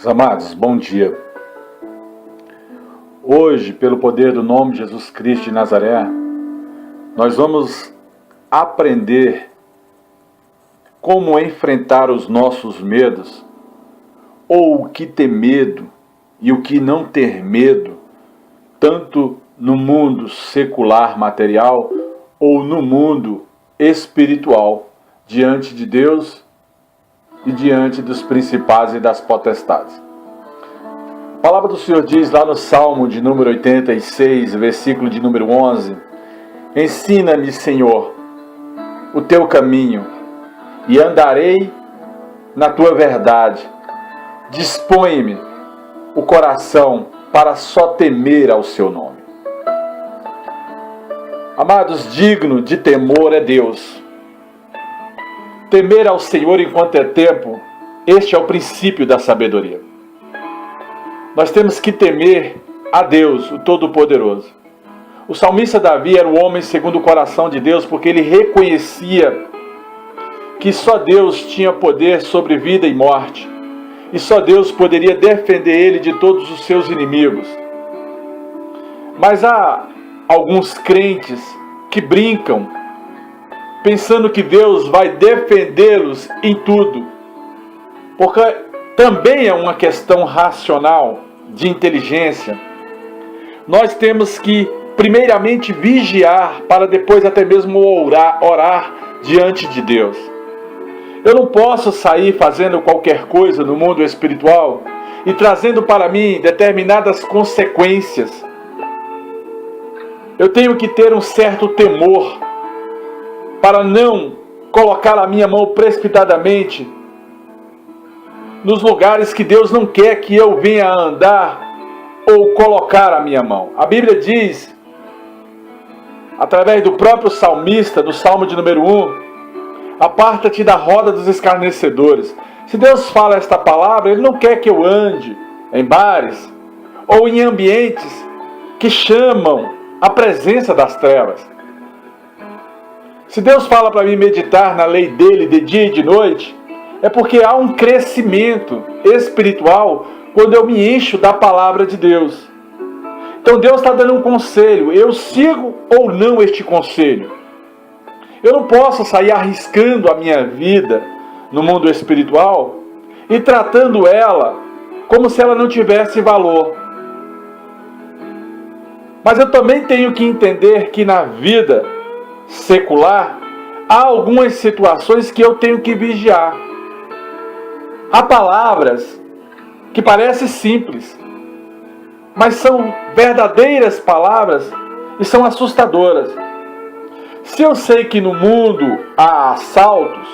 Meus amados, bom dia. Hoje, pelo poder do nome de Jesus Cristo de Nazaré, nós vamos aprender como enfrentar os nossos medos, ou o que ter medo e o que não ter medo, tanto no mundo secular material ou no mundo espiritual, diante de Deus e diante dos principados e das potestades. A palavra do Senhor diz lá no Salmo de número 86, versículo de número 11: Ensina-me, Senhor, o teu caminho, e andarei na tua verdade. Dispõe-me o coração para só temer ao seu nome. Amados, digno de temor é Deus. Temer ao Senhor enquanto é tempo, este é o princípio da sabedoria. Nós temos que temer a Deus, o Todo-Poderoso. O salmista Davi era o homem segundo o coração de Deus, porque ele reconhecia que só Deus tinha poder sobre vida e morte, e só Deus poderia defender ele de todos os seus inimigos. Mas há alguns crentes que brincam, pensando que Deus vai defendê-los em tudo, porque também é uma questão racional, de inteligência. Nós temos que primeiramente vigiar, para depois até mesmo orar diante de Deus. Eu não posso sair fazendo qualquer coisa no mundo espiritual e trazendo para mim determinadas consequências. Eu tenho que ter um certo temor para não colocar a minha mão precipitadamente nos lugares que Deus não quer que eu venha a andar ou colocar a minha mão. A Bíblia diz, através do próprio salmista, no Salmo de número 1, aparta-te da roda dos escarnecedores. Se Deus fala esta palavra, Ele não quer que eu ande em bares ou em ambientes que chamam a presença das trevas. Se Deus fala para mim meditar na lei dele de dia e de noite, é porque há um crescimento espiritual quando eu me encho da palavra de Deus. Então Deus está dando um conselho, eu sigo ou não este conselho? Eu não posso sair arriscando a minha vida no mundo espiritual e tratando ela como se ela não tivesse valor. Mas eu também tenho que entender que na vida secular há algumas situações que eu tenho que vigiar. Há palavras que parecem simples, mas são verdadeiras palavras e são assustadoras. Se eu sei que no mundo há assaltos,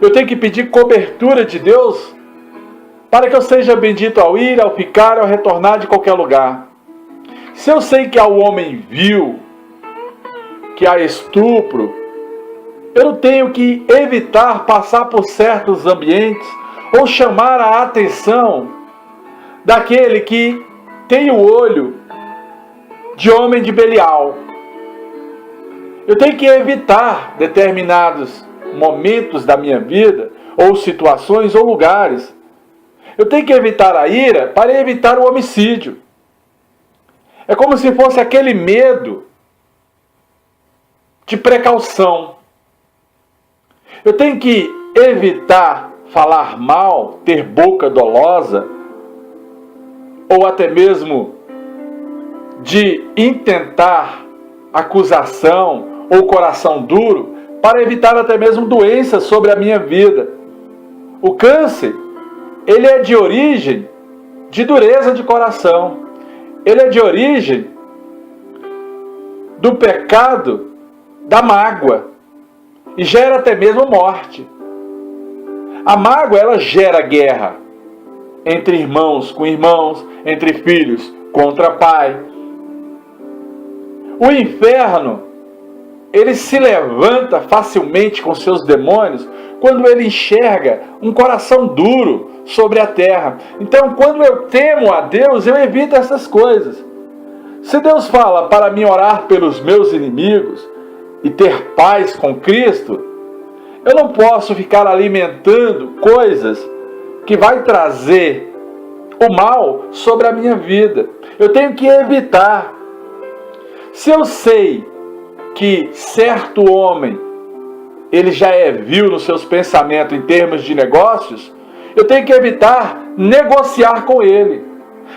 eu tenho que pedir cobertura de Deus para que eu seja bendito ao ir, ao ficar, ao retornar de qualquer lugar. Se eu sei que há o homem vil, que há estupro, eu tenho que evitar passar por certos ambientes ou chamar a atenção daquele que tem o olho de homem de Belial. Eu tenho que evitar determinados momentos da minha vida, ou situações, ou lugares. Eu tenho que evitar a ira para evitar o homicídio. É como se fosse aquele medo de precaução. Eu tenho que evitar falar mal, ter boca dolosa, ou até mesmo de intentar acusação ou coração duro, para evitar até mesmo doenças sobre a minha vida. O câncer, ele é de origem de dureza de coração. Ele é de origem do pecado, da mágoa, e gera até mesmo morte. A mágoa, ela gera guerra entre irmãos com irmãos, entre filhos contra pai. O inferno, ele se levanta facilmente com seus demônios quando ele enxerga um coração duro sobre a terra. Então, quando eu temo a Deus, eu evito essas coisas. Se Deus fala para mim orar pelos meus inimigos e ter paz com Cristo, eu não posso ficar alimentando coisas que vai trazer o mal sobre a minha vida. Eu tenho que evitar. Se eu sei que certo homem, ele já é vil nos seus pensamentos em termos de negócios, eu tenho que evitar negociar com ele.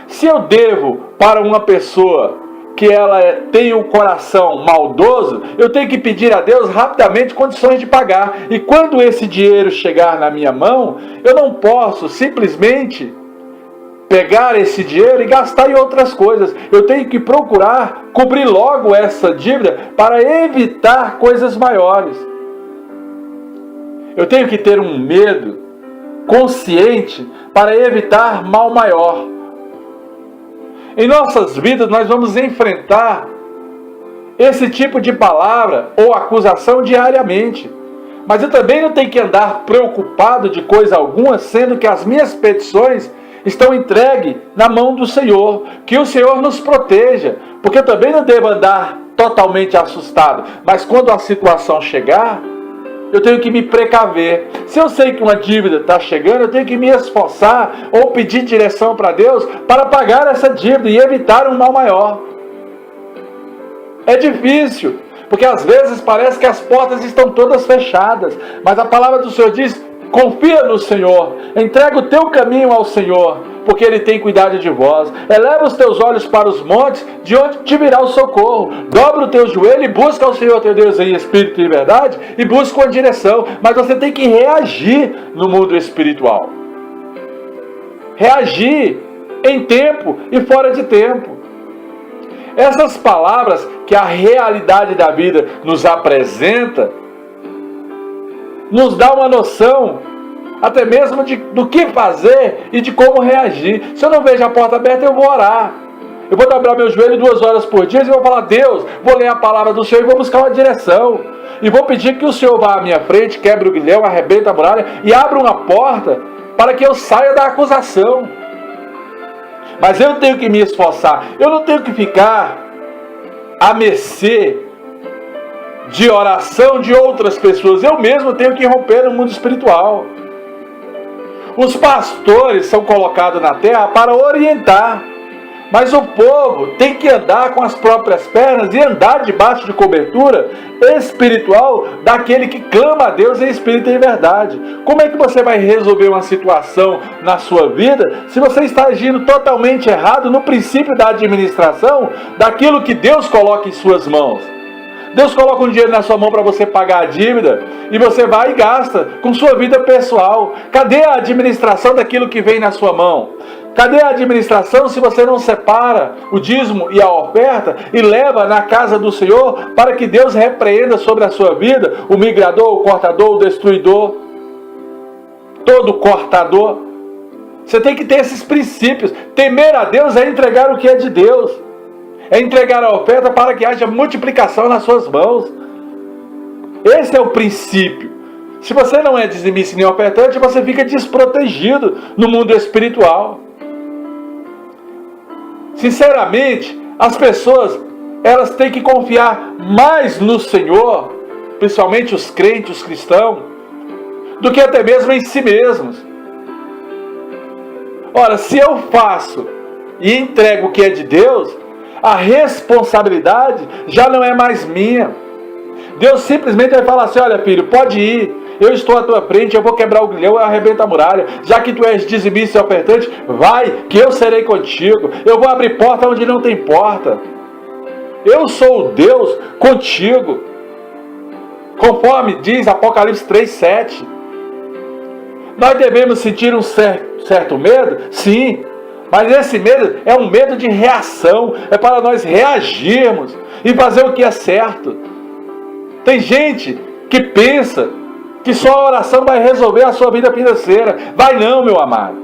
Se eu devo para uma pessoa que ela tem um coração maldoso, eu tenho que pedir a Deus rapidamente condições de pagar. E quando esse dinheiro chegar na minha mão, eu não posso simplesmente pegar esse dinheiro e gastar em outras coisas. Eu tenho que procurar cobrir logo essa dívida para evitar coisas maiores. Eu tenho que ter um medo consciente para evitar mal maior. Em nossas vidas nós vamos enfrentar esse tipo de palavra ou acusação diariamente. Mas eu também não tenho que andar preocupado de coisa alguma, sendo que as minhas petições estão entregues na mão do Senhor. Que o Senhor nos proteja, porque eu também não devo andar totalmente assustado. Mas quando a situação chegar, eu tenho que me precaver. Se eu sei que uma dívida está chegando, eu tenho que me esforçar ou pedir direção para Deus para pagar essa dívida e evitar um mal maior. É difícil, porque às vezes parece que as portas estão todas fechadas, mas a palavra do Senhor diz: confia no Senhor, entrega o teu caminho ao Senhor, porque Ele tem cuidado de vós. Eleva os teus olhos para os montes, de onde te virá o socorro. Dobra o teu joelho e busca ao Senhor teu Deus em espírito e verdade, e busca uma direção. Mas você tem que reagir no mundo espiritual. Reagir em tempo e fora de tempo. Essas palavras que a realidade da vida nos apresenta, nos dá uma noção até mesmo do que fazer e de como reagir. Se eu não vejo a porta aberta, eu vou orar. Eu vou dobrar meu joelho 2 horas por dia e vou falar: Deus, vou ler a palavra do Senhor e vou buscar uma direção. E vou pedir que o Senhor vá à minha frente, quebre o grilhão, arrebente a muralha e abra uma porta para que eu saia da acusação. Mas eu tenho que me esforçar. Eu não tenho que ficar à mercê de oração de outras pessoas. Eu mesmo tenho que romper no mundo espiritual. Os pastores são colocados na terra para orientar, mas o povo tem que andar com as próprias pernas e andar debaixo de cobertura espiritual daquele que clama a Deus em espírito e em verdade. Como é que você vai resolver uma situação na sua vida se você está agindo totalmente errado no princípio da administração daquilo que Deus coloca em suas mãos? Deus coloca um dinheiro na sua mão para você pagar a dívida e você vai e gasta com sua vida pessoal. Cadê a administração daquilo que vem na sua mão? Cadê a administração se você não separa o dízimo e a oferta e leva na casa do Senhor para que Deus repreenda sobre a sua vida o migrador, o cortador, o destruidor, todo cortador? Você tem que ter esses princípios. Temer a Deus é entregar o que é de Deus. É entregar a oferta para que haja multiplicação nas suas mãos. Esse é o princípio. Se você não é dizimista nem ofertante, você fica desprotegido no mundo espiritual. Sinceramente, as pessoas, elas têm que confiar mais no Senhor, principalmente os crentes, os cristãos, do que até mesmo em si mesmos. Ora, se eu faço e entrego o que é de Deus, a responsabilidade já não é mais minha. Deus simplesmente vai falar assim: olha, filho, pode ir, eu estou à tua frente, eu vou quebrar o grilhão, eu arrebento a muralha. Já que tu és dizimista e ofertante, vai, que eu serei contigo. Eu vou abrir porta onde não tem porta. Eu sou o Deus contigo, conforme diz Apocalipse 3:7. Nós devemos sentir um certo medo? Sim. Mas esse medo é um medo de reação. É para nós reagirmos e fazer o que é certo. Tem gente que pensa que só a oração vai resolver a sua vida financeira. Vai não, meu amado.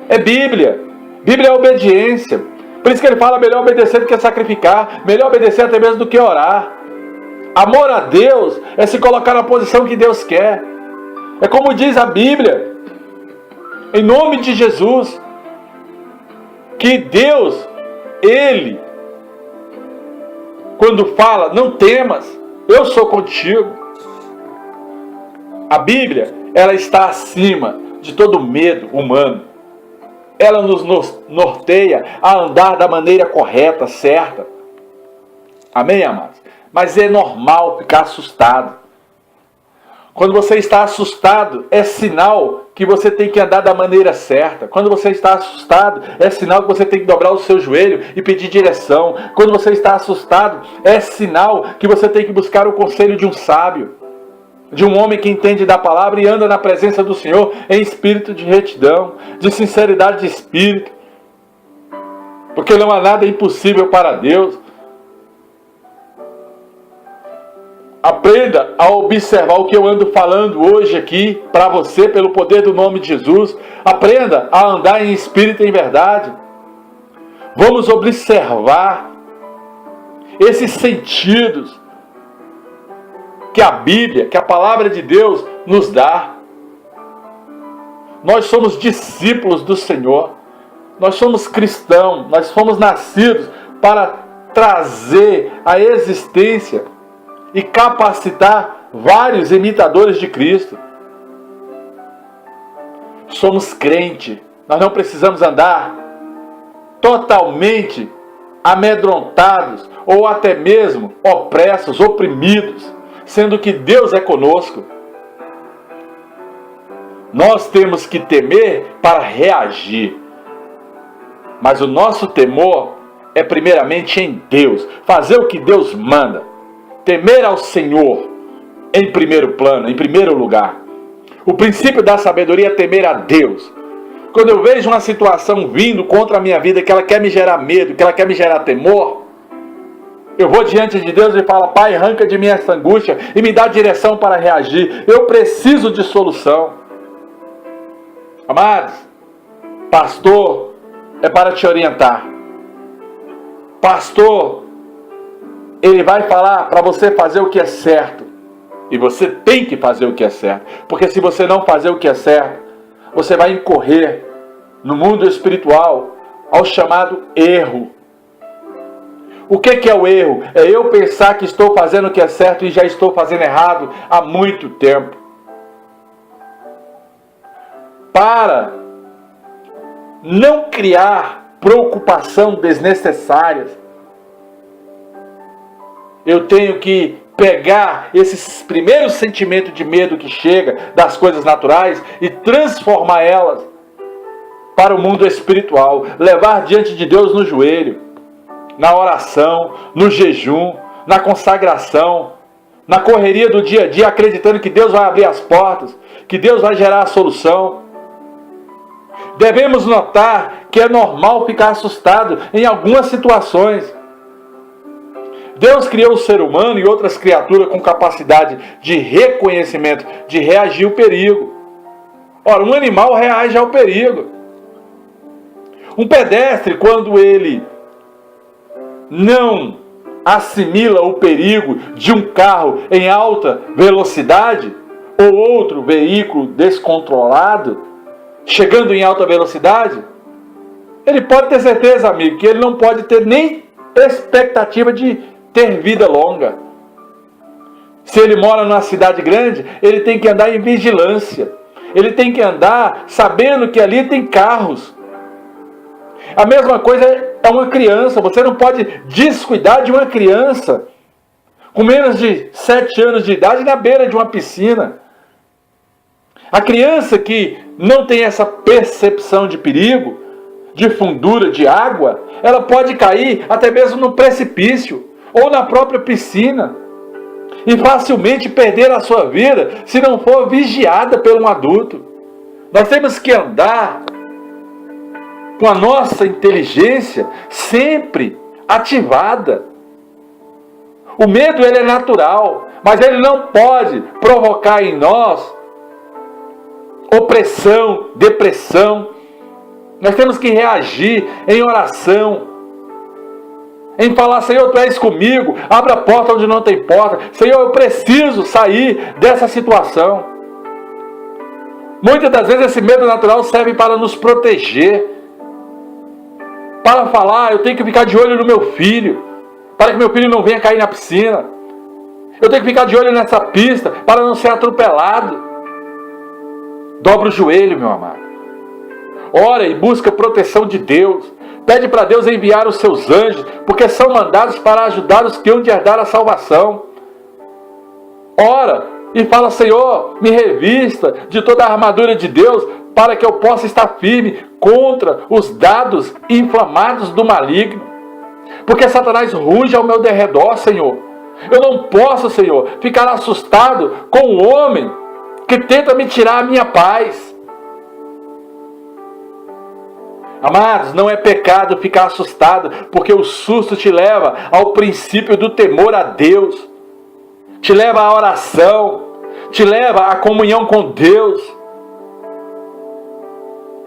É Bíblia. Bíblia é obediência. Por isso que ele fala: melhor obedecer do que sacrificar. Melhor obedecer até mesmo do que orar. Amor a Deus é se colocar na posição que Deus quer. É como diz a Bíblia, em nome de Jesus, que Deus, Ele, quando fala: não temas, eu sou contigo. A Bíblia, ela está acima de todo medo humano. Ela nos norteia a andar da maneira correta, certa. Amém, amados? Mas é normal ficar assustado. Quando você está assustado, é sinal que você tem que andar da maneira certa. Quando você está assustado, é sinal que você tem que dobrar o seu joelho e pedir direção. Quando você está assustado, é sinal que você tem que buscar o conselho de um sábio, de um homem que entende da palavra e anda na presença do Senhor em espírito de retidão, de sinceridade de espírito. Porque não há nada impossível para Deus. Aprenda a observar o que eu ando falando hoje aqui para você, pelo poder do nome de Jesus. Aprenda a andar em espírito e em verdade. Vamos observar esses sentidos que a Bíblia, que a palavra de Deus nos dá. Nós somos discípulos do Senhor. Nós somos cristãos. Nós fomos nascidos para trazer à existência e capacitar vários imitadores de Cristo. Somos crente. Nós não precisamos andar totalmente amedrontados ou até mesmo opressos, oprimidos, sendo que Deus é conosco. Nós temos que temer para reagir. Mas o nosso temor é primeiramente em Deus. Fazer o que Deus manda. Temer ao Senhor em primeiro plano, em primeiro lugar. O princípio da sabedoria é temer a Deus. Quando eu vejo uma situação vindo contra a minha vida, que ela quer me gerar medo, que ela quer me gerar temor, eu vou diante de Deus e falo: Pai, arranca de mim essa angústia e me dá direção para reagir. Eu preciso de solução. Amados, pastor é para te orientar. Pastor, ele vai falar para você fazer o que é certo. E você tem que fazer o que é certo. Porque se você não fazer o que é certo, você vai incorrer no mundo espiritual ao chamado erro. O que é o erro? É eu pensar que estou fazendo o que é certo e já estou fazendo errado há muito tempo. Para não criar preocupação desnecessárias, eu tenho que pegar esses primeiros sentimentos de medo que chega das coisas naturais e transformar elas para o mundo espiritual. Levar diante de Deus no joelho, na oração, no jejum, na consagração, na correria do dia a dia, acreditando que Deus vai abrir as portas, que Deus vai gerar a solução. Devemos notar que é normal ficar assustado em algumas situações. Deus criou o ser humano e outras criaturas com capacidade de reconhecimento, de reagir ao perigo. Ora, um animal reage ao perigo. Um pedestre, quando ele não assimila o perigo de um carro em alta velocidade ou outro veículo descontrolado, chegando em alta velocidade, ele pode ter certeza, amigo, que ele não pode ter nem expectativa de ter vida longa. Se ele mora numa cidade grande, ele tem que andar em vigilância. Ele tem que andar sabendo que ali tem carros. A mesma coisa é uma criança. Você não pode descuidar de uma criança com menos de 7 anos de idade na beira de uma piscina. A criança que não tem essa percepção de perigo, de fundura, de água, ela pode cair até mesmo no precipício ou na própria piscina e facilmente perder a sua vida se não for vigiada por um adulto. Nós temos que andar com a nossa inteligência sempre ativada. O medo, ele é natural, mas ele não pode provocar em nós opressão, depressão. Nós temos que reagir em oração, em falar: Senhor, Tu és comigo, abre a porta onde não tem porta. Senhor, eu preciso sair dessa situação. Muitas das vezes esse medo natural serve para nos proteger, para falar: eu tenho que ficar de olho no meu filho, para que meu filho não venha cair na piscina. Eu tenho que ficar de olho nessa pista para não ser atropelado. Dobra o joelho, meu amado. Ora e busca a proteção de Deus. Pede para Deus enviar os seus anjos, porque são mandados para ajudar os que hão de herdar a salvação. Ora e fala: Senhor, me revista de toda a armadura de Deus, para que eu possa estar firme contra os dados inflamados do maligno. Porque Satanás ruge ao meu derredor, Senhor. Eu não posso, Senhor, ficar assustado com o homem que tenta me tirar a minha paz. Amados, não é pecado ficar assustado, porque o susto te leva ao princípio do temor a Deus, te leva à oração, te leva à comunhão com Deus.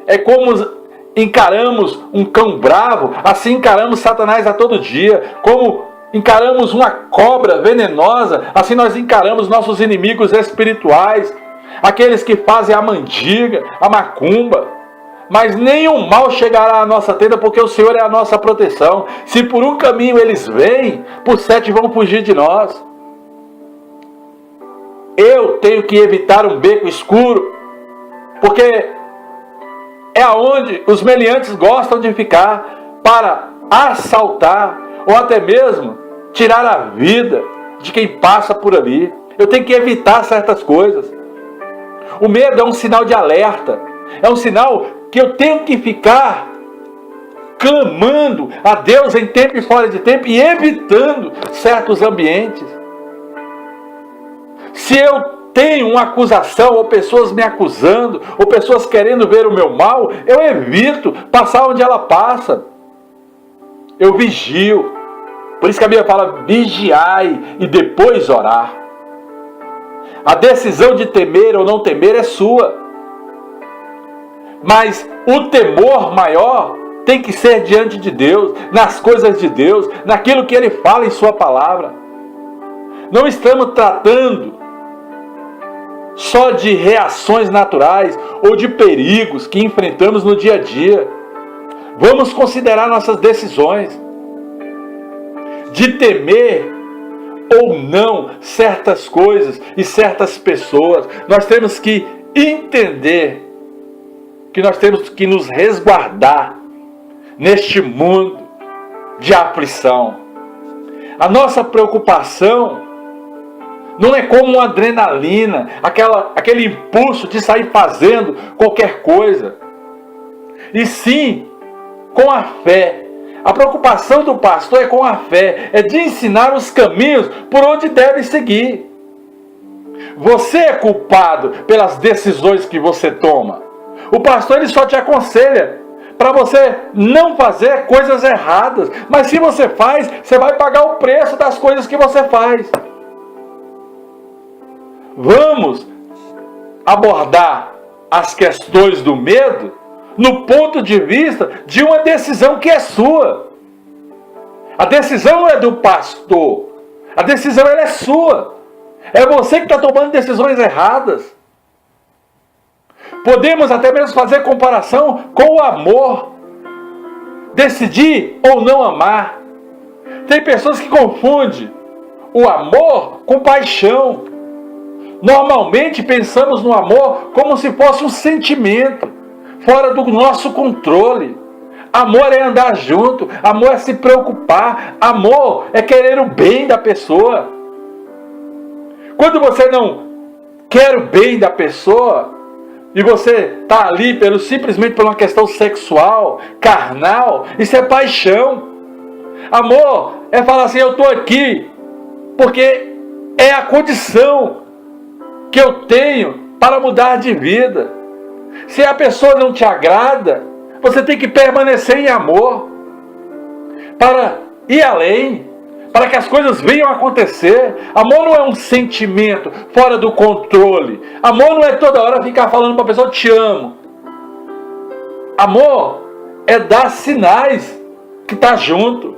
É como encaramos um cão bravo, assim encaramos Satanás a todo dia. Como encaramos uma cobra venenosa, assim nós encaramos nossos inimigos espirituais, aqueles que fazem a mandiga, a macumba. Mas nenhum mal chegará à nossa tenda, porque o Senhor é a nossa proteção. Se por um caminho eles vêm, por 7 vão fugir de nós. Eu tenho que evitar um beco escuro, porque é aonde os meliantes gostam de ficar para assaltar ou até mesmo tirar a vida de quem passa por ali. Eu tenho que evitar certas coisas. O medo é um sinal de alerta, é um sinal que eu tenho que ficar clamando a Deus em tempo e fora de tempo e evitando certos ambientes. Se eu tenho uma acusação, ou pessoas me acusando, ou pessoas querendo ver o meu mal, eu evito passar onde ela passa. Eu vigio. Por isso que a Bíblia fala: vigiai e depois orar. A decisão de temer ou não temer é sua. Mas o temor maior tem que ser diante de Deus, nas coisas de Deus, naquilo que Ele fala em Sua palavra. Não estamos tratando só de reações naturais ou de perigos que enfrentamos no dia a dia. Vamos considerar nossas decisões de temer ou não certas coisas e certas pessoas. Nós temos que entender que nós temos que nos resguardar neste mundo de aflição. A nossa preocupação não é como uma adrenalina, aquele impulso de sair fazendo qualquer coisa. E sim, com a fé. A preocupação do pastor é com a fé, é de ensinar os caminhos por onde deve seguir. Você é culpado pelas decisões que você toma. O pastor ele só te aconselha para você não fazer coisas erradas. Mas se você faz, você vai pagar o preço das coisas que você faz. Vamos abordar as questões do medo no ponto de vista de uma decisão que é sua. A decisão não é do pastor. A decisão ela é sua. É você que está tomando decisões erradas. Podemos até mesmo fazer comparação com o amor. Decidir ou não amar. Tem pessoas que confundem o amor com paixão. Normalmente pensamos no amor como se fosse um sentimento, fora do nosso controle. Amor é andar junto, amor é se preocupar, amor é querer o bem da pessoa. Quando você não quer o bem da pessoa, e você está ali simplesmente por uma questão sexual, carnal, isso é paixão. Amor é falar assim: eu estou aqui porque é a condição que eu tenho para mudar de vida. Se a pessoa não te agrada, você tem que permanecer em amor para ir além, para que as coisas venham a acontecer. Amor não é um sentimento fora do controle. Amor não é toda hora ficar falando para a pessoa: te amo. Amor é dar sinais que está junto,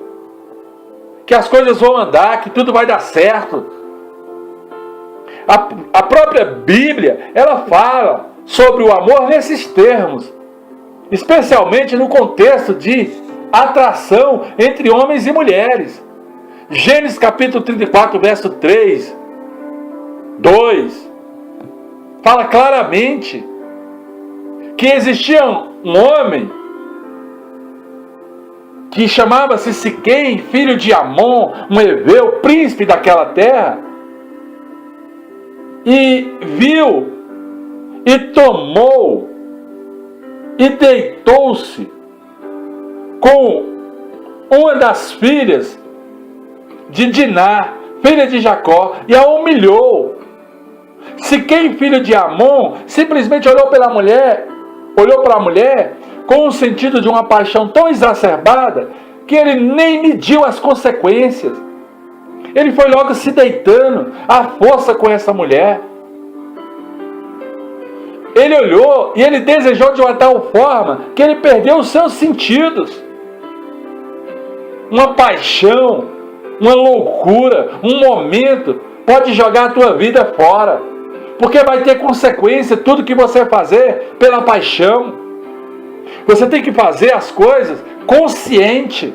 que as coisas vão andar, que tudo vai dar certo. A própria Bíblia, ela fala sobre o amor nesses termos, especialmente no contexto de atração entre homens e mulheres. Gênesis capítulo 34, verso 3, 2, fala claramente que existia um homem que chamava-se Siquém, filho de Amon, um heveu, príncipe daquela terra, e viu, e tomou, e deitou-se com uma das filhas de Diná, filha de Jacó, e a humilhou. Siquém, filho de Amon, simplesmente olhou para a mulher com o sentido de uma paixão tão exacerbada que ele nem mediu as consequências. Ele foi logo se deitando à força com essa mulher. Ele olhou e ele desejou de uma tal forma que ele perdeu os seus sentidos. Uma paixão, uma loucura, um momento pode jogar a tua vida fora, porque vai ter consequência tudo que você fazer pela paixão. Você tem que fazer as coisas consciente.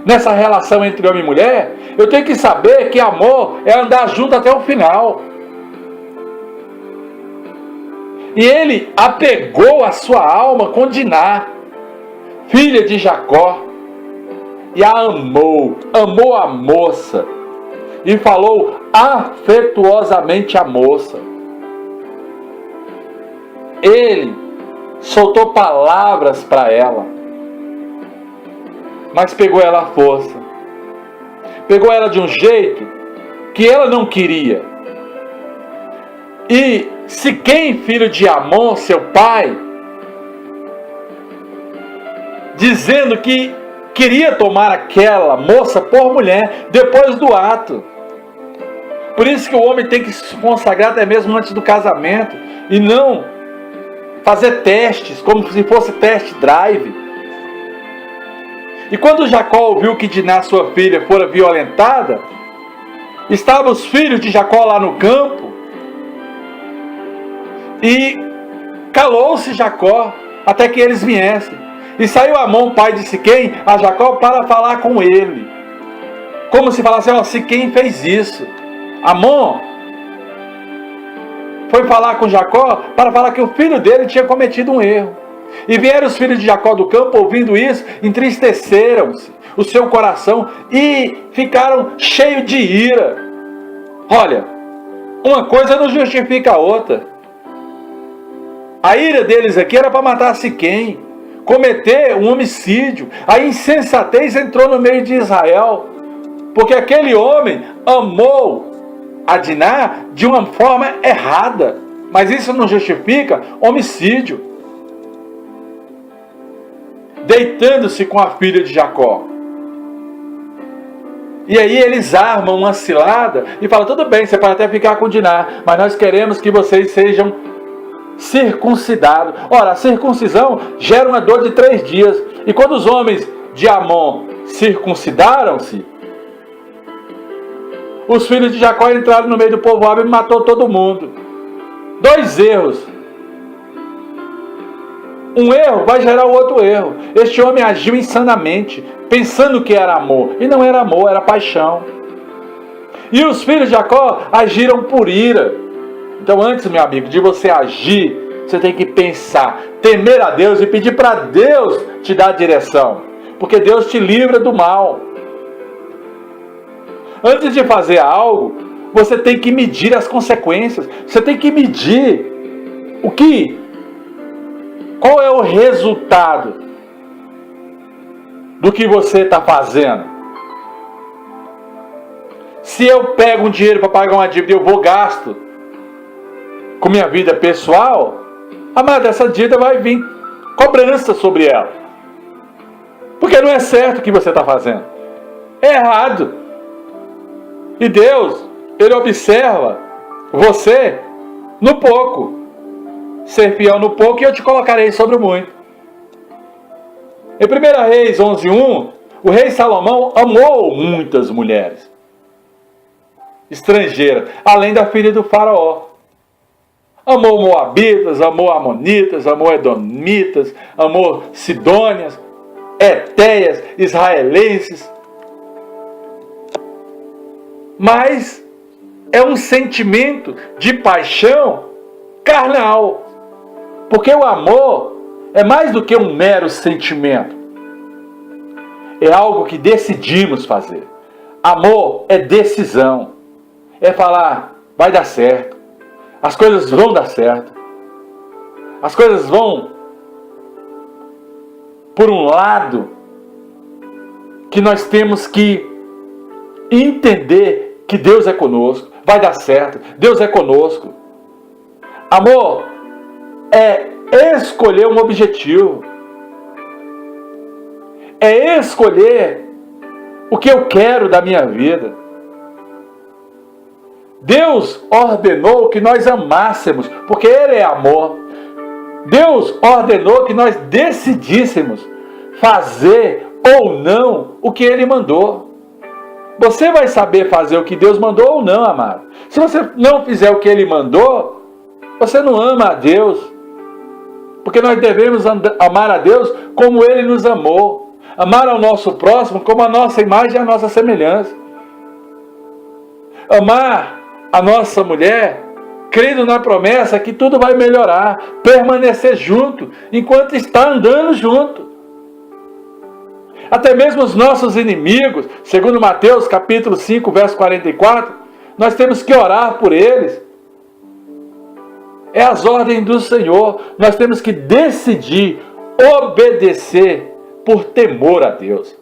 Nessa relação entre homem e mulher, eu tenho que saber que amor é andar junto até o final. E ele apegou a sua alma com Diná, filha de Jacó, e a amou a moça, e falou afetuosamente à moça. Ele soltou palavras para ela, mas pegou ela à força. Pegou ela de um jeito que ela não queria. E Siquém, filho de Amon, seu pai, dizendo que queria tomar aquela moça por mulher depois do ato. Por isso que o homem tem que se consagrar até mesmo antes do casamento e não fazer testes como se fosse test drive. E quando Jacó ouviu que Diná, sua filha, fora violentada, estavam os filhos de Jacó lá no campo, e calou-se Jacó até que eles viessem. E saiu Amon, pai de Siquém, a Jacó para falar com ele. Como se falasse, Siquém fez isso. Amon foi falar com Jacó para falar que o filho dele tinha cometido um erro. E vieram os filhos de Jacó do campo, ouvindo isso, entristeceram-se o seu coração e ficaram cheios de ira. Olha, uma coisa não justifica a outra. A ira deles aqui era para matar Siquém, cometer um homicídio. A insensatez entrou no meio de Israel, porque aquele homem amou a Diná de uma forma errada, mas isso não justifica homicídio. Deitando-se com a filha de Jacó. E aí eles armam uma cilada e falam, tudo bem, você pode até ficar com Diná, mas nós queremos que vocês sejam circuncidados. Ora, a circuncisão gera uma dor de 3 dias. E quando os homens de Amon circuncidaram-se, os filhos de Jacó entraram no meio do povoado e matou todo mundo. 2 erros. Um erro vai gerar outro erro. Este homem agiu insanamente, pensando que era amor. E não era amor, era paixão. E os filhos de Jacó agiram por ira. Então antes, meu amigo, de você agir, você tem que pensar, temer a Deus e pedir para Deus te dar direção. Porque Deus te livra do mal. Antes de fazer algo, você tem que medir as consequências. Você tem que medir qual é o resultado do que você está fazendo. Se eu pego um dinheiro para pagar uma dívida e eu vou gasto com minha vida pessoal, amada, essa dívida vai vir cobrança sobre ela. Porque não é certo o que você está fazendo. É errado. E Deus, Ele observa você no pouco. Ser fiel no pouco e eu te colocarei sobre o muito. Em 1 Reis 11:1, o rei Salomão amou muitas mulheres estrangeiras, além da filha do faraó. Amou moabitas, amou amonitas, amou edomitas, amou sidônias, etéias, israelenses. Mas é um sentimento de paixão carnal. Porque o amor é mais do que um mero sentimento. É algo que decidimos fazer. Amor é decisão. É falar, vai dar certo. As coisas vão dar certo. As coisas vão por um lado que nós temos que entender que Deus é conosco. Vai dar certo. Deus é conosco. Amor é escolher um objetivo. É escolher o que eu quero da minha vida. Deus ordenou que nós amássemos, porque Ele é amor. Deus ordenou que nós decidíssemos fazer ou não o que Ele mandou. Você vai saber fazer o que Deus mandou ou não, amado. Se você não fizer o que Ele mandou, você não ama a Deus. Porque nós devemos amar a Deus como Ele nos amou. Amar ao nosso próximo como a nossa imagem e a nossa semelhança. Amar a nossa mulher, crendo na promessa que tudo vai melhorar. Permanecer junto, enquanto está andando junto. Até mesmo os nossos inimigos, segundo Mateus capítulo 5, verso 44, nós temos que orar por eles. É as ordens do Senhor. Nós temos que decidir obedecer por temor a Deus.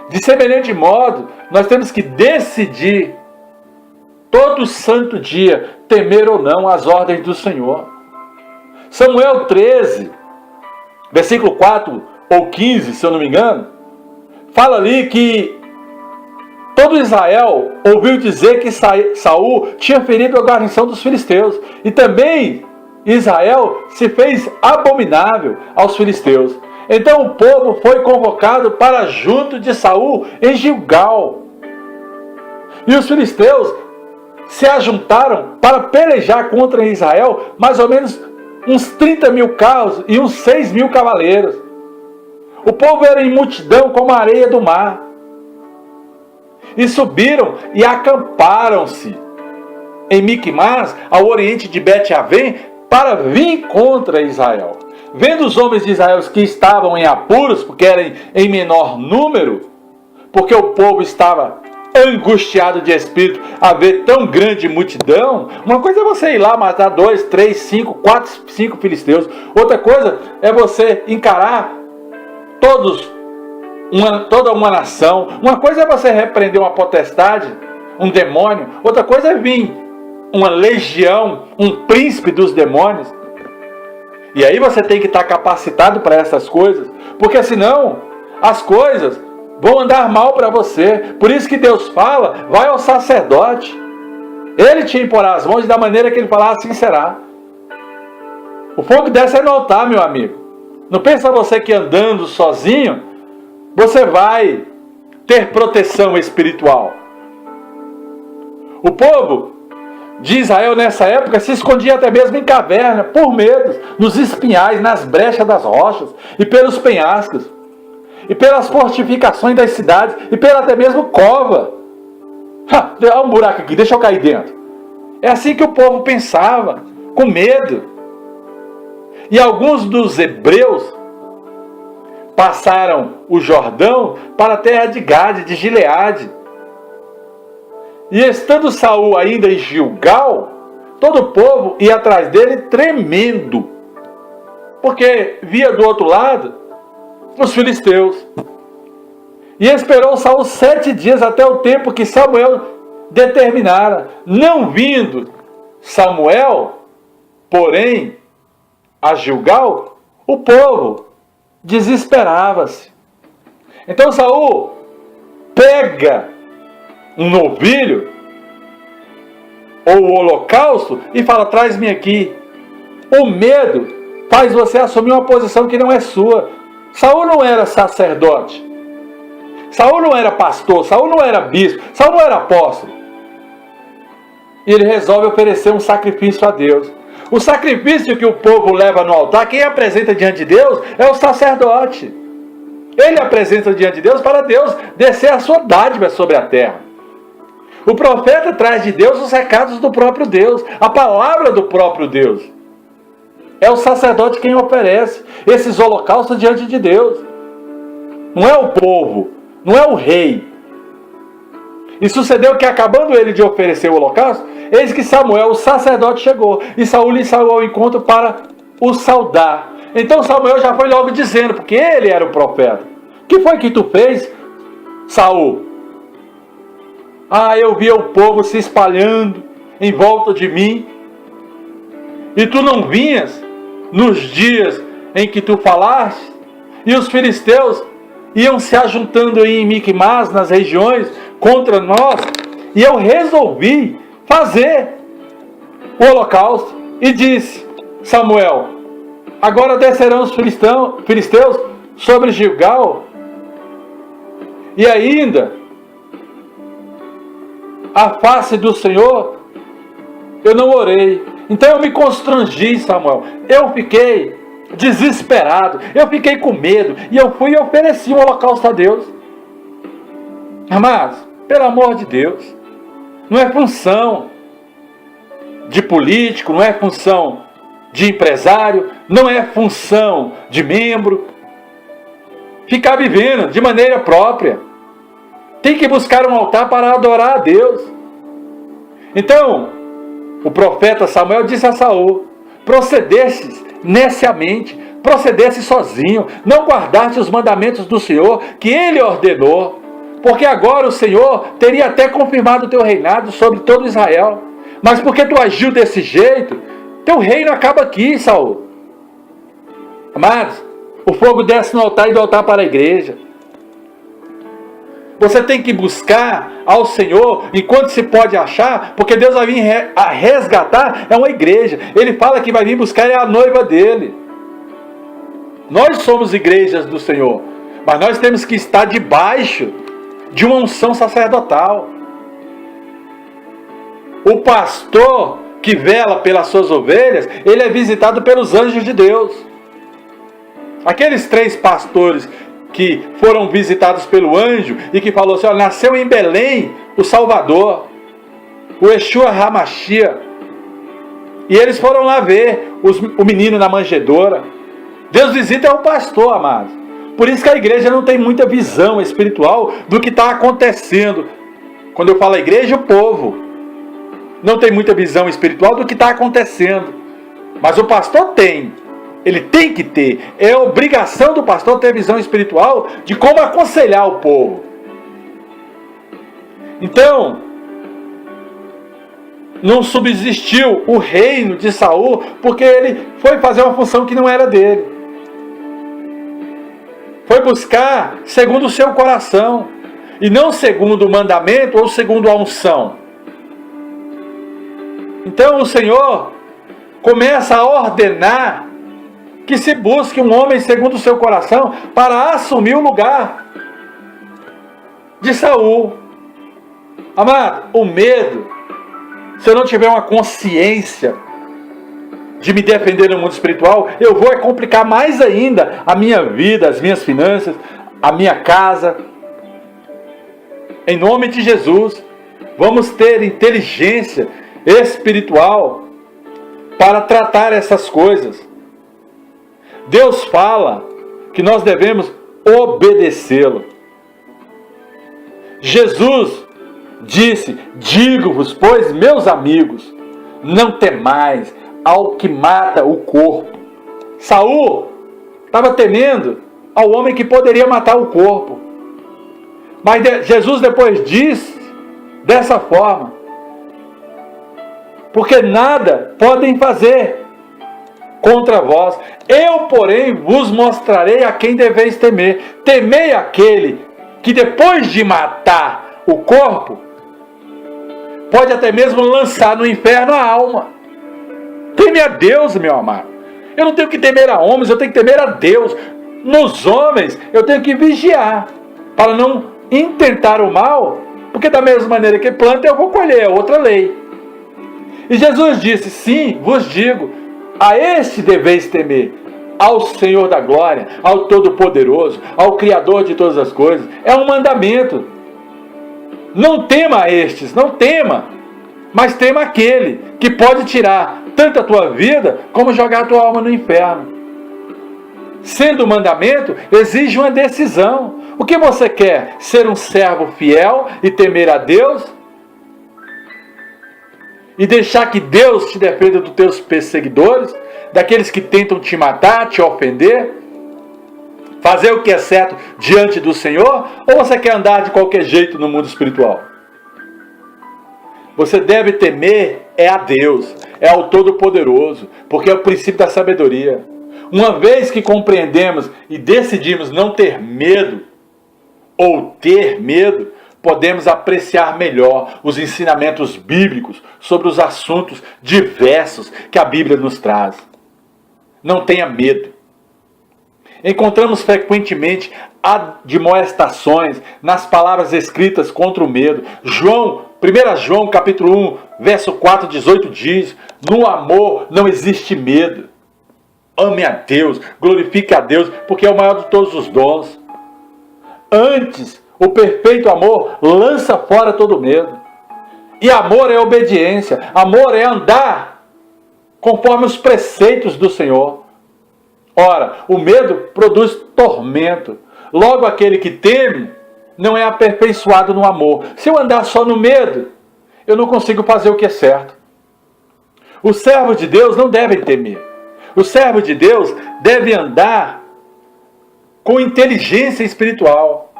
De semelhante modo, nós temos que decidir todo santo dia temer ou não as ordens do Senhor. Samuel 13, versículo 4 ou 15, se eu não me engano, fala ali que todo Israel ouviu dizer que Saul tinha ferido a guarnição dos filisteus. E também Israel se fez abominável aos filisteus. Então o povo foi convocado para junto de Saul em Gilgal. E os filisteus se ajuntaram para pelejar contra Israel, mais ou menos uns 30 mil carros e uns 6 mil cavaleiros. O povo era em multidão como a areia do mar. E subiram e acamparam-se em Miquimás, ao oriente de Bet-Avém, para vir contra Israel. Vendo os homens de Israel que estavam em apuros, porque eram em menor número, porque o povo estava angustiado de espírito a ver tão grande multidão. Uma coisa é você ir lá matar 2, 3, 5, 4, 5 filisteus. Outra coisa é você encarar toda uma nação. Uma coisa é você repreender uma potestade, um demônio. Outra coisa é vir uma legião, um príncipe dos demônios. E aí você tem que estar capacitado para essas coisas, porque senão as coisas vão andar mal para você. Por isso que Deus fala, vai ao sacerdote. Ele te imporá as mãos e da maneira que ele falar, assim será. O fogo desce no altar, meu amigo. Não pensa você que andando sozinho, você vai ter proteção espiritual. O povo de Israel nessa época se escondia até mesmo em caverna, por medo, nos espinhais, nas brechas das rochas, e pelos penhascos, e pelas fortificações das cidades, e pela até mesmo cova. Olha um buraco aqui, deixa eu cair dentro. É assim que o povo pensava, com medo. E alguns dos hebreus passaram o Jordão para a terra de Gade, de Gileade. E estando Saul ainda em Gilgal, todo o povo ia atrás dele tremendo, porque via do outro lado os filisteus. E esperou Saul 7 dias até o tempo que Samuel determinara. Não vindo Samuel, porém, a Gilgal, o povo desesperava-se. Então Saul pega um novilho ou o holocausto e fala, traz-me aqui. O medo faz você assumir uma posição que não é sua. Saul não era sacerdote, Saul não era pastor, Saul não era bispo, Saul não era apóstolo. E ele resolve oferecer um sacrifício a Deus. O sacrifício que o povo leva no altar, quem apresenta diante de Deus é o sacerdote. Ele apresenta diante de Deus para Deus descer a sua dádiva sobre a terra. O profeta traz de Deus os recados do próprio Deus, a palavra do próprio Deus. É o sacerdote quem oferece esses holocaustos diante de Deus. Não é o povo, não é o rei. E sucedeu que, acabando ele de oferecer o holocausto, eis que Samuel, o sacerdote, chegou. E Saul lhe saiu ao encontro para o saudar. Então Samuel já foi logo dizendo, porque ele era o profeta: o que foi que tu fez, Saul? Eu via o povo se espalhando em volta de mim, e tu não vinhas nos dias em que tu falaste, e os filisteus iam se ajuntando em Miquimás, nas regiões, contra nós, e eu resolvi fazer o holocausto. E disse Samuel: agora descerão os filisteus sobre Gilgal, e ainda a face do Senhor eu não orei. Então eu me constrangi, Samuel. Eu fiquei desesperado, eu fiquei com medo, e eu fui e ofereci um holocausto a Deus. Amados, pelo amor de Deus, não é função de político, não é função de empresário, não é função de membro ficar vivendo de maneira própria. Tem que buscar um altar para adorar a Deus. Então o profeta Samuel disse a Saul: procedestes neciamente, procedesse sozinho, não guardaste os mandamentos do Senhor que ele ordenou, porque agora o Senhor teria até confirmado o teu reinado sobre todo Israel, mas porque tu agiu desse jeito, teu reino acaba aqui, Saul. Amados, o fogo desce no altar e do altar para a igreja. Você tem que buscar ao Senhor enquanto se pode achar, porque Deus vai vir a resgatar uma igreja. Ele fala que vai vir buscar a noiva dele. Nós somos igrejas do Senhor, mas nós temos que estar debaixo de uma unção sacerdotal. O pastor que vela pelas suas ovelhas, ele é visitado pelos anjos de Deus. Aqueles 3 pastores que foram visitados pelo anjo e que falou assim: nasceu em Belém o Salvador, o Yeshua HaMashiach. E eles foram lá ver o menino na manjedoura. Deus visita o pastor, amados. Por isso que a igreja não tem muita visão espiritual do que está acontecendo. Quando eu falo a igreja, o povo não tem muita visão espiritual do que está acontecendo. Mas o pastor tem. Ele tem que ter. É obrigação do pastor ter visão espiritual de como aconselhar o povo. Então, não subsistiu o reino de Saul, porque ele foi fazer uma função que não era dele. Foi buscar segundo o seu coração, e não segundo o mandamento ou segundo a unção. Então o Senhor começa a ordenar que se busque um homem segundo o seu coração para assumir o lugar de Saul. Amado, o medo, se eu não tiver uma consciência de me defender no mundo espiritual, eu vou complicar mais ainda a minha vida, as minhas finanças, a minha casa. Em nome de Jesus, vamos ter inteligência espiritual para tratar essas coisas. Deus fala que nós devemos obedecê-lo. Jesus disse: digo-vos, pois, meus amigos, não temais ao que mata o corpo. Saul estava temendo ao homem que poderia matar o corpo. Mas Jesus depois disse dessa forma: porque nada podem fazer contra vós. Eu, porém, vos mostrarei a quem deveis temer. Temei aquele que, depois de matar o corpo, pode até mesmo lançar no inferno a alma. Teme a Deus, meu amado. Eu não tenho que temer a homens, eu tenho que temer a Deus. Nos homens, eu tenho que vigiar, para não intentar o mal, porque da mesma maneira que planta, eu vou colher, é outra lei. E Jesus disse: sim, vos digo, a este deveis temer, ao Senhor da glória, ao Todo-Poderoso, ao Criador de todas as coisas. É um mandamento. Não tema a estes, não tema, mas tema aquele que pode tirar tanto a tua vida, como jogar a tua alma no inferno. Sendo um mandamento, exige uma decisão. O que você quer? Ser um servo fiel e temer a Deus? E deixar que Deus te defenda dos teus perseguidores? Daqueles que tentam te matar, te ofender? Fazer o que é certo diante do Senhor? Ou você quer andar de qualquer jeito no mundo espiritual? Você deve temer a Deus, ao Todo-Poderoso, porque é o princípio da sabedoria. Uma vez que compreendemos e decidimos não ter medo, ou ter medo, podemos apreciar melhor os ensinamentos bíblicos sobre os assuntos diversos que a Bíblia nos traz. Não tenha medo. Encontramos frequentemente admoestações nas palavras escritas contra o medo. 1 João capítulo 1, verso 4, 18 diz: no amor não existe medo. Ame a Deus, glorifique a Deus, porque é o maior de todos os dons. Antes, o perfeito amor lança fora todo medo. E amor é obediência, amor é andar conforme os preceitos do Senhor. Ora, o medo produz tormento. Logo, aquele que teme não é aperfeiçoado no amor. Se eu andar só no medo, eu não consigo fazer o que é certo. Os servos de Deus não devem temer. O servo de Deus deve andar com inteligência espiritual.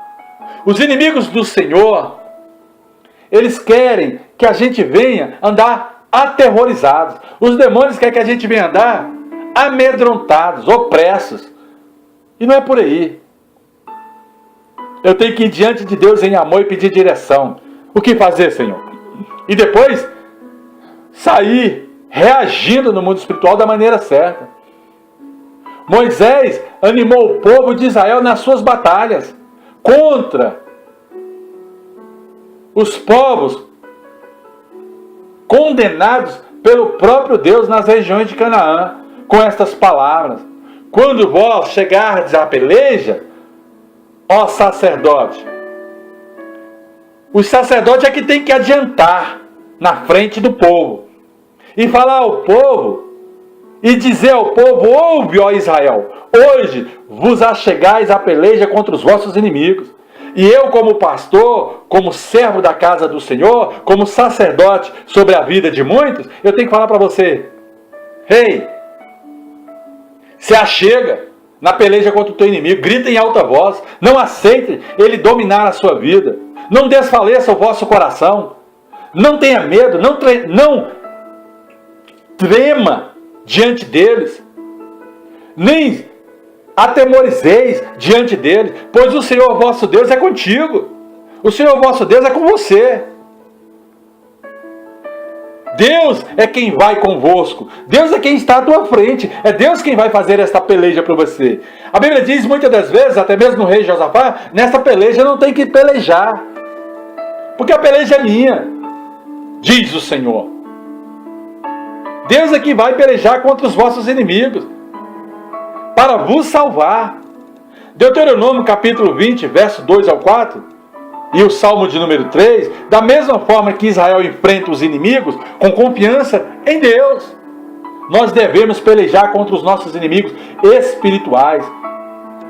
Os inimigos do Senhor, eles querem que a gente venha andar aterrorizados. Os demônios querem que a gente venha andar amedrontados, opressos. E não é por aí. Eu tenho que ir diante de Deus em amor e pedir direção. O que fazer, Senhor? E depois sair reagindo no mundo espiritual da maneira certa. Moisés animou o povo de Israel nas suas batalhas contra os povos condenados pelo próprio Deus nas regiões de Canaã, com estas palavras: quando vós chegardes à peleja, ó sacerdote. O sacerdote é que tem que adiantar na frente do povo e falar ao povo e dizer ao povo: ouve, ó Israel, hoje vos achegais à peleja contra os vossos inimigos. E eu, como pastor, como servo da casa do Senhor, como sacerdote sobre a vida de muitos, eu tenho que falar para você: ei, se achega na peleja contra o teu inimigo, grita em alta voz, não aceite ele dominar a sua vida, não desfaleça o vosso coração, não tenha medo, não trema diante deles, nem atemorizeis diante deles, pois o Senhor vosso Deus é contigo, o Senhor vosso Deus é com você. Deus é quem vai convosco. Deus é quem está à tua frente. É Deus quem vai fazer esta peleja para você. A Bíblia diz muitas das vezes, até mesmo no rei Josafá, nessa peleja não tem que pelejar, porque a peleja é minha, diz o Senhor. Deus é quem vai pelejar contra os vossos inimigos, para vos salvar. Deuteronômio capítulo 20, verso 2 ao 4... e o Salmo de número 3, da mesma forma que Israel enfrenta os inimigos, com confiança em Deus, nós devemos pelejar contra os nossos inimigos espirituais.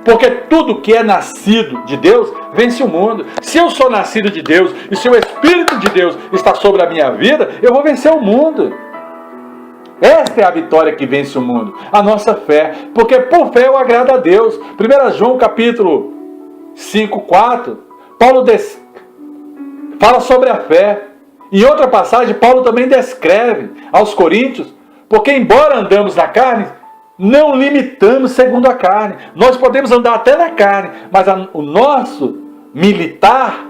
Porque tudo que é nascido de Deus, vence o mundo. Se eu sou nascido de Deus, e se o Espírito de Deus está sobre a minha vida, eu vou vencer o mundo. Esta é a vitória que vence o mundo, a nossa fé. Porque por fé eu agrado a Deus. 1 João capítulo 5, 4... Paulo fala sobre a fé. Em outra passagem, Paulo também descreve aos Coríntios, porque embora andamos na carne, não limitamos segundo a carne. Nós podemos andar até na carne, mas o nosso militar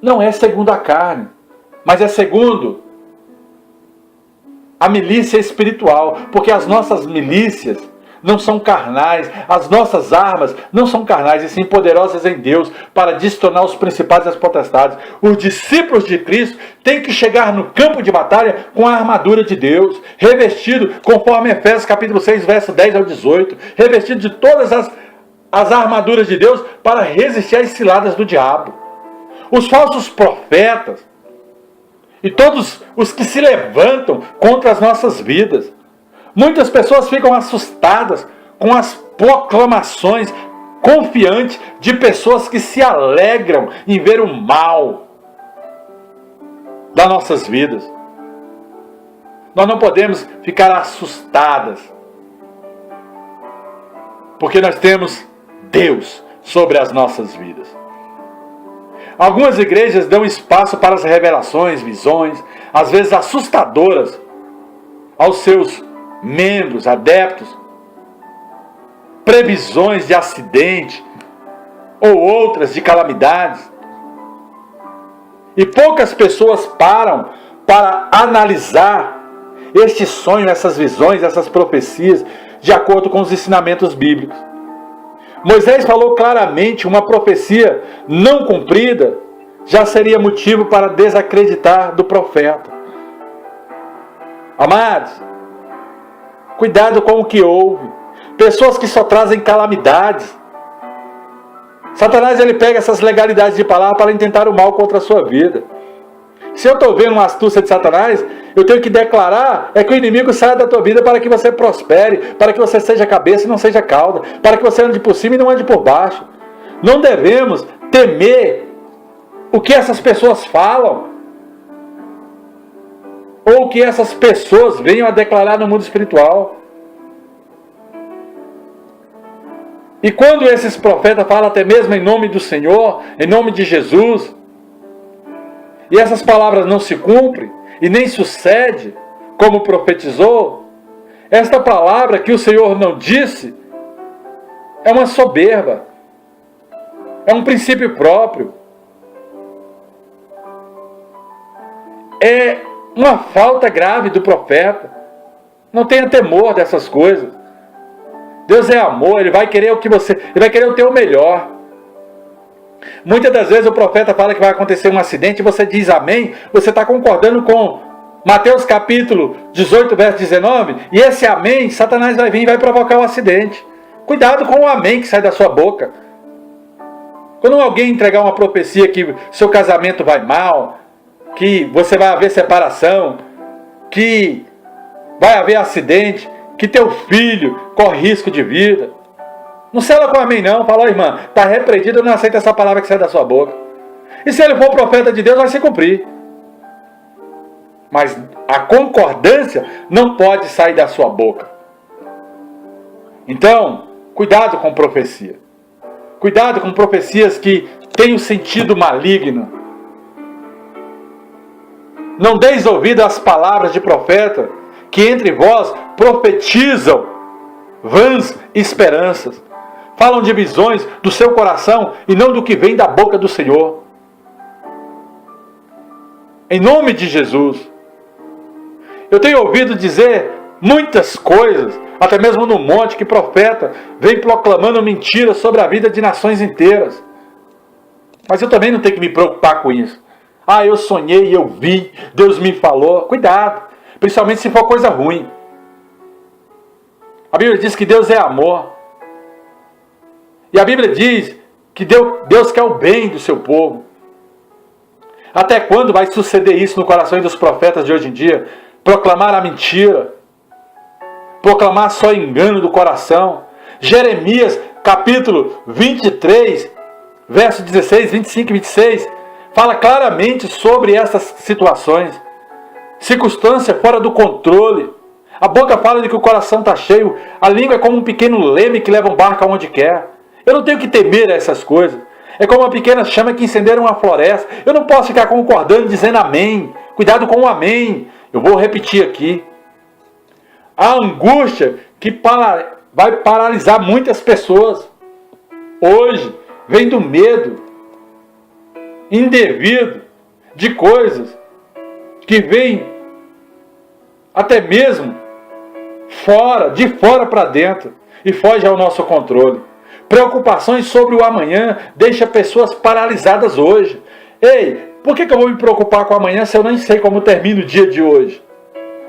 não é segundo a carne, mas é segundo a milícia espiritual, porque as nossas milícias não são carnais, as nossas armas não são carnais, e sim poderosas em Deus, para destornar os principados e as potestades. Os discípulos de Cristo têm que chegar no campo de batalha com a armadura de Deus, revestido, conforme Efésios capítulo 6, verso 10 ao 18, revestido de todas as armaduras de Deus, para resistir às ciladas do diabo. Os falsos profetas e todos os que se levantam contra as nossas vidas. Muitas pessoas ficam assustadas com as proclamações confiantes de pessoas que se alegram em ver o mal das nossas vidas. Nós não podemos ficar assustadas, porque nós temos Deus sobre as nossas vidas. Algumas igrejas dão espaço para as revelações, visões, às vezes assustadoras, aos seus membros, adeptos, previsões de acidente ou outras de calamidades. E poucas pessoas param para analisar este sonho, essas visões, essas profecias, de acordo com os ensinamentos bíblicos. Moisés falou claramente: uma profecia não cumprida já seria motivo para desacreditar do profeta. Amados, cuidado com o que ouve. Pessoas que só trazem calamidades. Satanás, ele pega essas legalidades de palavra para intentar o mal contra a sua vida. Se eu estou vendo uma astúcia de Satanás, eu tenho que declarar que o inimigo saia da tua vida para que você prospere, para que você seja cabeça e não seja cauda, para que você ande por cima e não ande por baixo. Não devemos temer o que essas pessoas falam, ou o que essas pessoas venham a declarar no mundo espiritual. E quando esses profetas falam até mesmo em nome do Senhor, em nome de Jesus, e essas palavras não se cumprem, e nem sucede como profetizou, esta palavra que o Senhor não disse, é uma soberba, é um princípio próprio, é uma falta grave do profeta. Não tenha temor dessas coisas. Deus é amor, Ele vai querer Ele vai querer o teu melhor. Muitas das vezes o profeta fala que vai acontecer um acidente e você diz amém, você está concordando com Mateus capítulo 18, verso 19, e esse amém, Satanás vai vir e vai provocar um acidente. Cuidado com o amém que sai da sua boca. Quando alguém entregar uma profecia que seu casamento vai mal, que você vai haver separação, que vai haver acidente, que teu filho corre risco de vida, não sela com amém não. Fala: irmã, está repreendido, eu não aceito essa palavra que sai da sua boca. E se ele for profeta de Deus, vai se cumprir. Mas a concordância não pode sair da sua boca. Então, cuidado com profecia. Cuidado com profecias que têm um sentido maligno. Não deis ouvido às palavras de profeta que entre vós profetizam vãs esperanças. Falam de visões do seu coração e não do que vem da boca do Senhor. Em nome de Jesus. Eu tenho ouvido dizer muitas coisas, até mesmo no monte, que profeta vem proclamando mentiras sobre a vida de nações inteiras. Mas eu também não tenho que me preocupar com isso. Ah, eu sonhei, eu vi, Deus me falou. Cuidado, principalmente se for coisa ruim. A Bíblia diz que Deus é amor. E a Bíblia diz que Deus quer o bem do seu povo. Até quando vai suceder isso no coração dos profetas de hoje em dia? Proclamar a mentira. Proclamar só engano do coração. Jeremias capítulo 23, verso 16, 25 e 26, fala claramente sobre essas situações. Circunstância fora do controle. A boca fala de que o coração está cheio. A língua é como um pequeno leme que leva um barco aonde quer. Eu não tenho que temer a essas coisas. É como uma pequena chama que incendeia uma floresta. Eu não posso ficar concordando, dizendo amém. Cuidado com o amém. Eu vou repetir aqui. A angústia que vai paralisar muitas pessoas hoje vem do medo indevido de coisas que vêm até mesmo de fora para dentro, e foge ao nosso controle. Preocupações sobre o amanhã deixam pessoas paralisadas hoje. Ei, por que eu vou me preocupar com o amanhã se eu nem sei como termina o dia de hoje?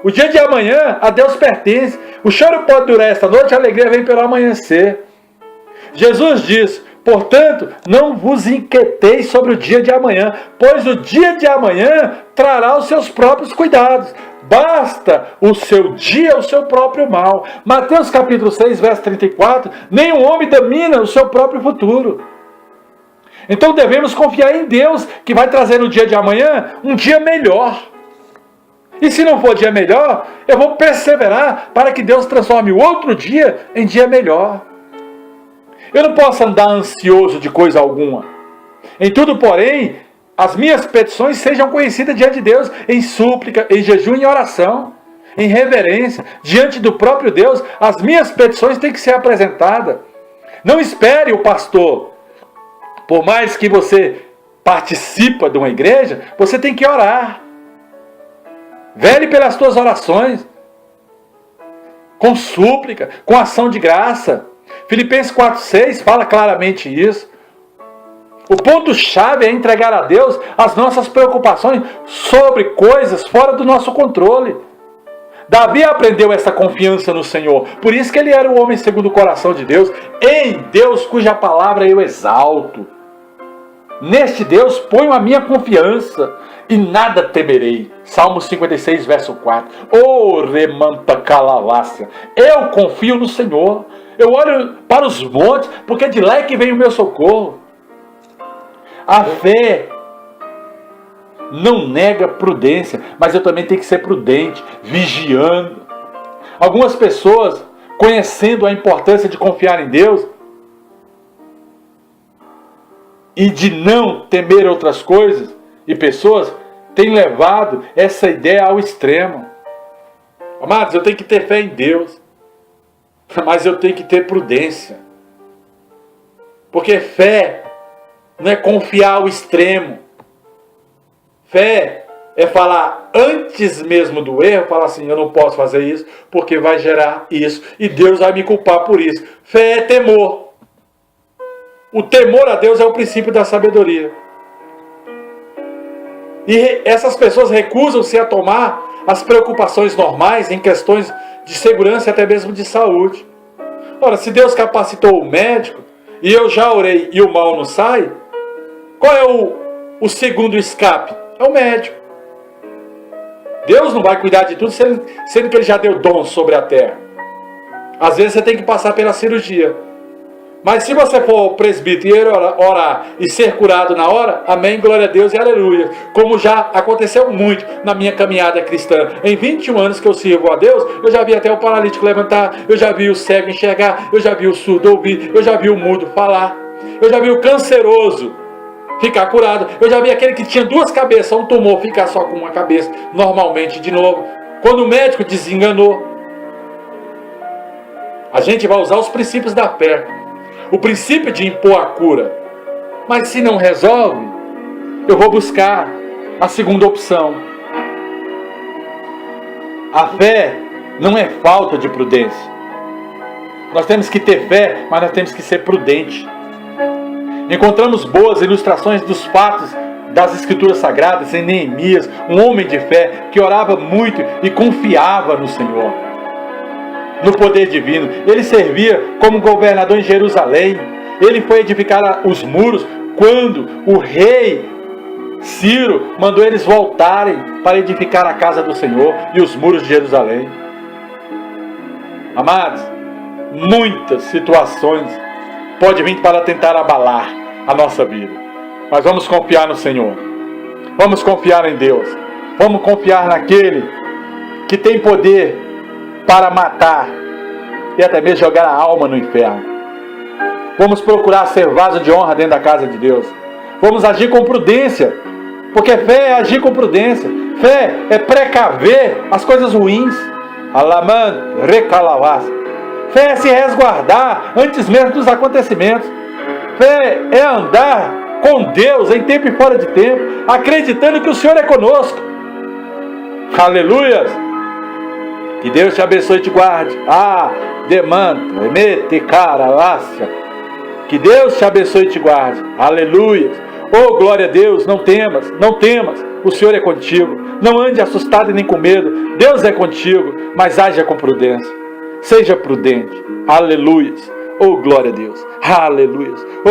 O dia de amanhã a Deus pertence. O choro pode durar esta noite, a alegria vem pelo amanhecer. Jesus diz: Portanto, não vos inquieteis sobre o dia de amanhã, pois o dia de amanhã trará os seus próprios cuidados. Basta o seu dia, o seu próprio mal. Mateus capítulo 6, verso 34, nenhum homem domina o seu próprio futuro. Então devemos confiar em Deus, que vai trazer no dia de amanhã um dia melhor. E se não for dia melhor, eu vou perseverar para que Deus transforme o outro dia em dia melhor. Eu não posso andar ansioso de coisa alguma. Em tudo, porém, as minhas petições sejam conhecidas diante de Deus em súplica, em jejum e em oração, em reverência, diante do próprio Deus. As minhas petições têm que ser apresentadas. Não espere o pastor. Por mais que você participe de uma igreja, você tem que orar. Vele pelas tuas orações, com súplica, com ação de graça. Filipenses 4,6 fala claramente isso. O ponto-chave é entregar a Deus as nossas preocupações sobre coisas fora do nosso controle. Davi aprendeu essa confiança no Senhor. Por isso que ele era o homem segundo o coração de Deus. Em Deus cuja palavra eu exalto. Neste Deus ponho a minha confiança e nada temerei. Salmo 56, verso 4. Oh, remanta calavácia. Eu confio no Senhor. Eu olho para os montes, porque de lá é que vem o meu socorro. A fé não nega prudência, mas eu também tenho que ser prudente, vigiando. Algumas pessoas, conhecendo a importância de confiar em Deus e de não temer outras coisas e pessoas, têm levado essa ideia ao extremo. Amados, eu tenho que ter fé em Deus, mas eu tenho que ter prudência. Porque fé não é confiar ao extremo. Fé é falar antes mesmo do erro, falar assim, eu não posso fazer isso, porque vai gerar isso, e Deus vai me culpar por isso. Fé é temor. O temor a Deus é o princípio da sabedoria. E essas pessoas recusam-se a tomar as preocupações normais em questões de segurança e até mesmo de saúde. Ora, se Deus capacitou o médico, e eu já orei e o mal não sai, qual é o segundo escape? É o médico. Deus não vai cuidar de tudo, sendo que Ele já deu dons sobre a terra. Às vezes você tem que passar pela cirurgia. Mas se você for presbítero e orar e ser curado na hora, amém, glória a Deus e aleluia. Como já aconteceu muito na minha caminhada cristã. Em 21 anos que eu sirvo a Deus, eu já vi até o paralítico levantar, eu já vi o cego enxergar, eu já vi o surdo ouvir, eu já vi o mudo falar, eu já vi o canceroso ficar curado, eu já vi aquele que tinha duas cabeças, um tumor, ficar só com uma cabeça, normalmente de novo. Quando o médico desenganou, a gente vai usar os princípios da fé. O princípio de impor a cura. Mas se não resolve, eu vou buscar a segunda opção. A fé não é falta de prudência. Nós temos que ter fé, mas nós temos que ser prudente. Encontramos boas ilustrações dos fatos das Escrituras Sagradas em Neemias, um homem de fé que orava muito e confiava no Senhor, no poder divino. Ele servia como governador em Jerusalém. Ele foi edificar os muros quando o rei Ciro mandou eles voltarem para edificar a casa do Senhor e os muros de Jerusalém. Amados, muitas situações podem vir para tentar abalar a nossa vida, mas vamos confiar no Senhor. Vamos confiar em Deus. Vamos confiar naquele que tem poder para matar e até mesmo jogar a alma no inferno. Vamos procurar ser vaso de honra dentro da casa de Deus. Vamos agir com prudência, porque fé é agir com prudência. Fé é precaver as coisas ruins. Alaman recalavas. Fé é se resguardar antes mesmo dos acontecimentos. Fé é andar com Deus em tempo e fora de tempo, acreditando que o Senhor é conosco. Aleluias! Que Deus te abençoe e te guarde. Demanda, remete, cara, lácia. Que Deus te abençoe e te guarde. Aleluia. Oh, glória a Deus. Não temas, não temas. O Senhor é contigo. Não ande assustado e nem com medo. Deus é contigo, mas haja com prudência. Seja prudente. Aleluia. Oh, glória a Deus. Aleluia.